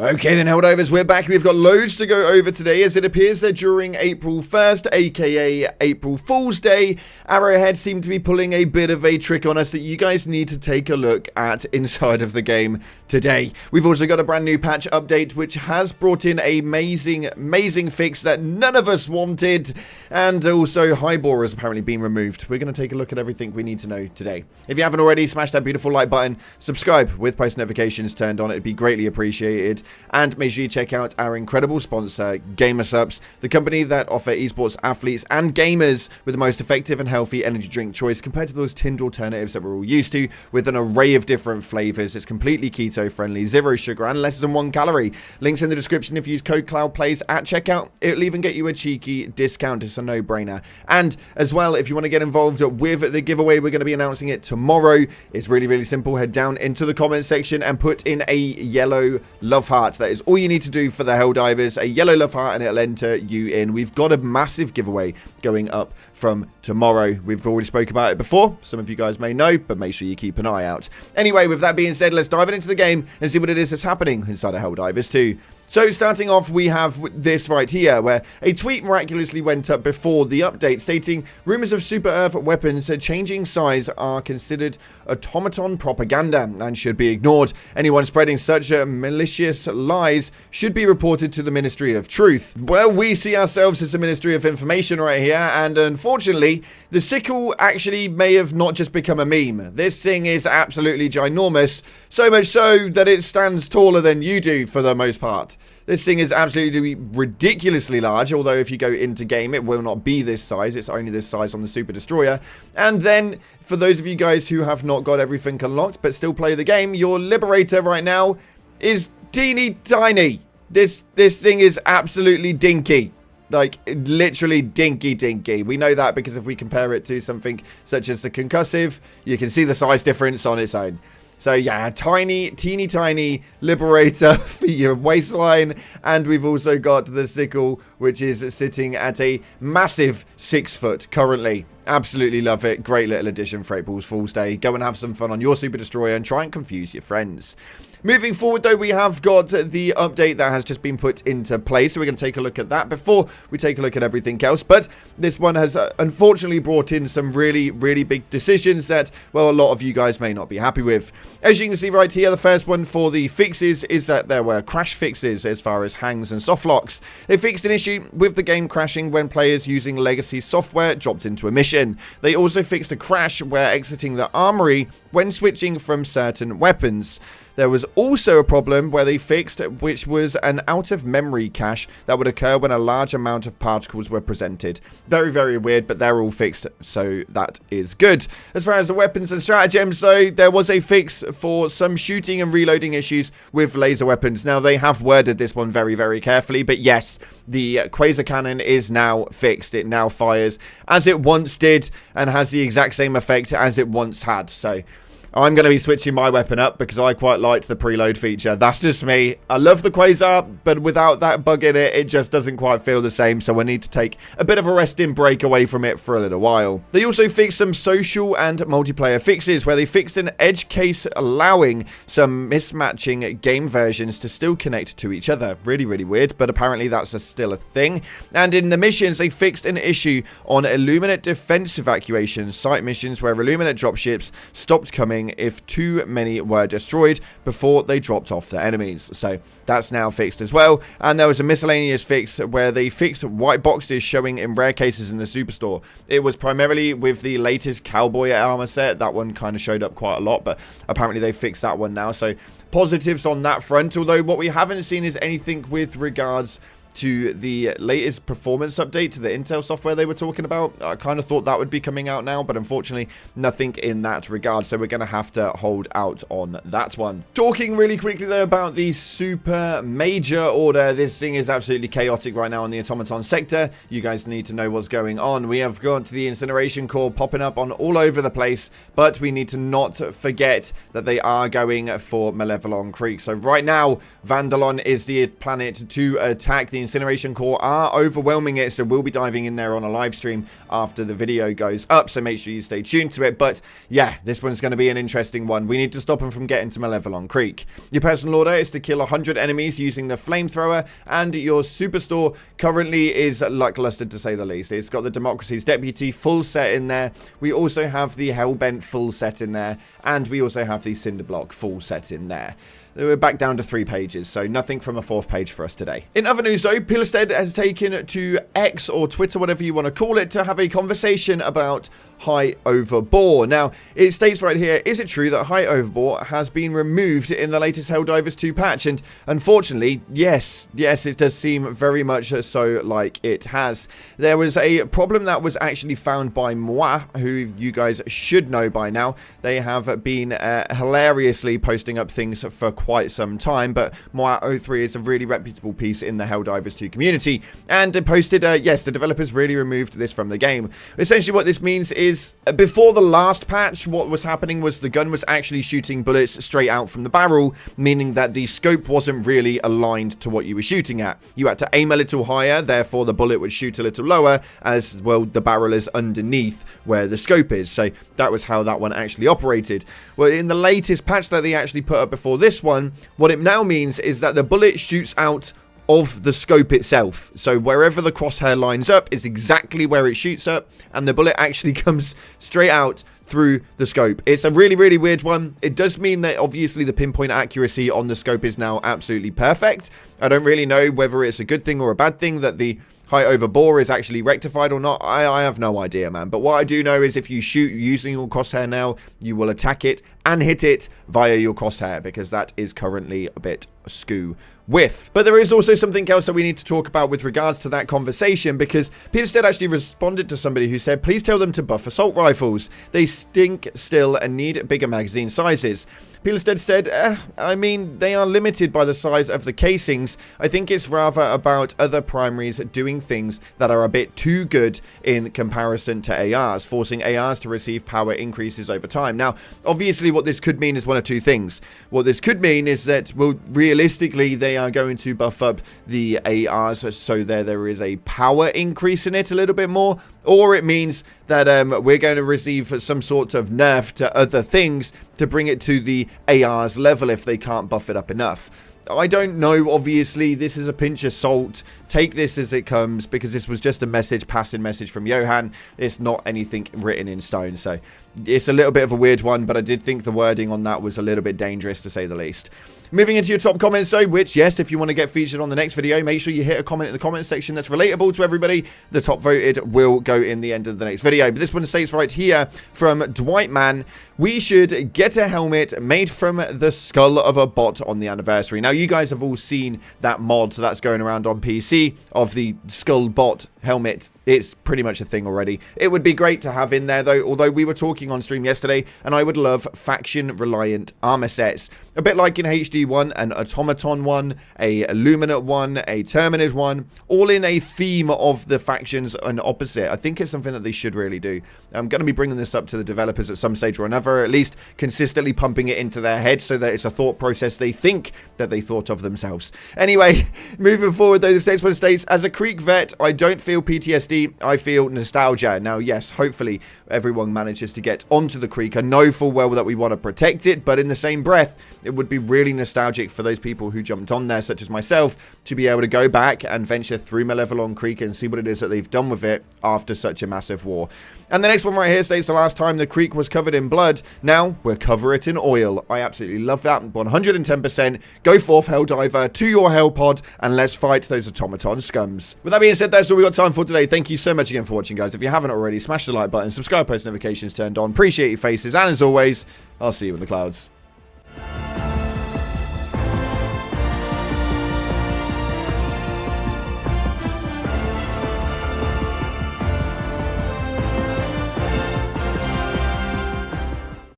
Okay then, Helldivers, we're back. We've got loads to go over today, as it appears that during April 1st, aka April Fool's Day, Arrowhead seemed to be pulling a bit of a trick on us that you guys need to take a look at inside of the game today. We've also got a brand new patch update which has brought in a amazing fix that none of us wanted, and also Highbore has apparently been removed. We're going to take a look at everything we need to know today. If you haven't already, smash that beautiful like button, subscribe with post notifications turned on, it'd be greatly appreciated. And make sure you check out our incredible sponsor, GamerSupps, the company that offer esports athletes and gamers with the most effective and healthy energy drink choice compared to those tinned alternatives that we're all used to, with an array of different flavors. It's completely keto friendly, zero sugar, and less than 1 calorie. Links in the description. If you use code CloudPlays at checkout, it'll even get you a cheeky discount. It's a no-brainer. And as well, if you want to get involved with the giveaway, we're going to be announcing it tomorrow. It's really simple. Head down into the comment section and put in a yellow love heart. That is all you need to do for the Helldivers, a yellow love heart, and it'll enter you in. We've got a massive giveaway going up from tomorrow. We've already spoke about it before. Some of you guys may know, but make sure you keep an eye out. Anyway, with that being said, let's dive into the game and see what it is that's happening inside of Helldivers 2. So starting off, we have this right here, where a tweet miraculously went up before the update stating, rumors of super Earth weapons changing size are considered automaton propaganda and should be ignored. Anyone spreading such malicious lies should be reported to the Ministry of Truth. Well, we see ourselves as the Ministry of Information right here, and unfortunately, the sickle actually may have not just become a meme. This thing is absolutely ginormous, so much so that it stands taller than you do for the most part. This thing is absolutely ridiculously large, although if you go into game, it will not be this size. It's only this size on the Super Destroyer. And then, for those of you guys who have not got everything unlocked, but still play the game, your Liberator right now is teeny tiny. This thing is absolutely dinky. Like, literally dinky. We know that because if we compare it to something such as the Concussive, you can see the size difference on its own. So yeah, teeny tiny Liberator for your waistline. And we've also got the sickle, which is sitting at a massive 6 foot currently. Absolutely love it. Great little addition for April Fool's Day. Go and have some fun on your Super Destroyer and try and confuse your friends. Moving forward, though, we have got the update that has just been put into place, so we're going to take a look at that before we take a look at everything else. But this one has unfortunately brought in some really big decisions that, well, a lot of you guys may not be happy with. As you can see right here, the first one for the fixes is that there were crash fixes as far as hangs and soft locks. They fixed an issue with the game crashing when players using legacy software dropped into a mission. They also fixed a crash where exiting the armory when switching from certain weapons. There was also a problem where they fixed, which was an out-of-memory cache that would occur when a large amount of particles were presented. Very weird, but they're all fixed, so that is good. As far as the weapons and stratagems, though, there was a fix for some shooting and reloading issues with laser weapons. Now, they have worded this one very carefully, but yes, the Quasar Cannon is now fixed. It now fires as it once did and has the exact same effect as it once had, so I'm going to be switching my weapon up because I quite liked the preload feature. That's just me. I love the Quasar, but without that bug in it, it just doesn't quite feel the same, so I need to take a bit of a resting break away from it for a little while. They also fixed some social and multiplayer fixes, where they fixed an edge case allowing some mismatching game versions to still connect to each other. Really weird, but apparently that's still a thing. And in the missions, they fixed an issue on Illuminate defense evacuation site missions where Illuminate dropships stopped coming if too many were destroyed before they dropped off their enemies. So that's now fixed as well. And there was a miscellaneous fix where they fixed white boxes showing in rare cases in the superstore. It was primarily with the latest cowboy armor set. That one kind of showed up quite a lot, but apparently they fixed that one now. So positives on that front, although what we haven't seen is anything with regards to the latest performance update to the Intel software they were talking about. I kind of thought that would be coming out now, but unfortunately nothing in that regard, so we're going to have to hold out on that one. Talking really quickly though about the super major order, this thing is absolutely chaotic right now on the automaton sector. You guys need to know what's going on. We have got the incineration core popping up on all over the place, but we need to not forget that they are going for Malevelon Creek. So right now Vandalon is the planet to attack. The the incineration core are overwhelming it, so we'll be diving in there on a live stream after the video goes up, so make sure you stay tuned to it. But yeah, this one's going to be an interesting one. We need to stop them from getting to Malevelon Creek. Your personal order is to kill 100 enemies using the flamethrower, and your superstore currently is lackluster to say the least. It's got the Democracy's Deputy full set in there. We also have the Hellbent full set in there, and we also have the Cinderblock full set in there. We're back down to 3 pages, so nothing from a 4th page for us today. In other news though, Pilestead has taken to X, or Twitter, whatever you want to call it, to have a conversation about High Overbore. Now, it states right here, is it true that High Overbore has been removed in the latest Helldivers 2 patch? And unfortunately, yes, it does seem very much so like it has. There was a problem that was actually found by Moi, who you guys should know by now. They have been hilariously posting up things for quite some time, but Moi03 is a really reputable piece in the Helldivers 2 community, and it posted, yes, the developers really removed this from the game. Essentially what this means is, before the last patch, what was happening was the gun was actually shooting bullets straight out from the barrel, meaning that the scope wasn't really aligned to what you were shooting at. You had to aim a little higher, therefore the bullet would shoot a little lower, as well the barrel is underneath where the scope is. So that was how that one actually operated. Well, in the latest patch that they actually put up before this one, what it now means is that the bullet shoots out of the scope itself. So wherever the crosshair lines up is exactly where it shoots up, and the bullet actually comes straight out through the scope. It's a really, really weird one. It does mean that obviously the pinpoint accuracy on the scope is now absolutely perfect. I don't really know whether it's a good thing or a bad thing that the High Overbore is actually rectified or not. I have no idea, man. But what I do know is if you shoot using your crosshair now, you will attack it and hit it via your crosshair, because that is currently a bit skew with. But there is also something else that we need to talk about with regards to that conversation, because Pilestead actually responded to somebody who said, please tell them to buff assault rifles. They stink still and need bigger magazine sizes. Pilestead said, I mean, they are limited by the size of the casings. I think it's rather about other primaries doing things that are a bit too good in comparison to ARs, forcing ARs to receive power increases over time. Now, obviously what this could mean is one of two things. What this could mean is that, well, realistically, they are going to buff up the ARs so there is a power increase in it a little bit more, or it means that we're going to receive some sort of nerf to other things to bring it to the AR's level if they can't buff it up enough. I don't know, obviously, this is a pinch of salt. Take this as it comes, because this was just a passing message from Johan. It's not anything written in stone, so it's a little bit of a weird one, but I did think the wording on that was a little bit dangerous, to say the least. Moving into your top comments, though, which, yes, if you want to get featured on the next video, make sure you hit a comment in the comment section that's relatable to everybody. The top voted will go in the end of the next video. But this one states right here from Dwight Man, we should get a helmet made from the skull of a bot on the anniversary. Now, you guys have all seen that mod that's going around on PC of the skull bot helmet. It's pretty much a thing already. It would be great to have in there, though, although we were talking on stream yesterday, and I would love faction-reliant armor sets. A bit like in HD1, an automaton one, a illuminate one, a terminid one, all in a theme of the factions and opposite. I think it's something that they should really do. I'm going to be bringing this up to the developers at some stage or another, at least consistently pumping it into their head so that it's a thought process they think that they thought of themselves. Anyway, moving forward, though, the statesman states, as a Creek vet, I don't feel PTSD, I feel nostalgia. Now, yes, hopefully everyone manages to get onto the Creek. I know full well that we want to protect it, but in the same breath, it would be really nostalgic for those people who jumped on there, such as myself, to be able to go back and venture through Malevelon Creek and see what it is that they've done with it after such a massive war. And the next one right here states, the last time the Creek was covered in blood, now we'll cover it in oil. I absolutely love that. 110%. Go forth, Helldiver, to your Hell pod, and let's fight those automaton scums. With that being said, that's all we got time for today. Thank you so much again for watching, guys. If you haven't already, smash the like button, subscribe, post notifications turned on. Appreciate your faces, and as always, I'll see you in the clouds.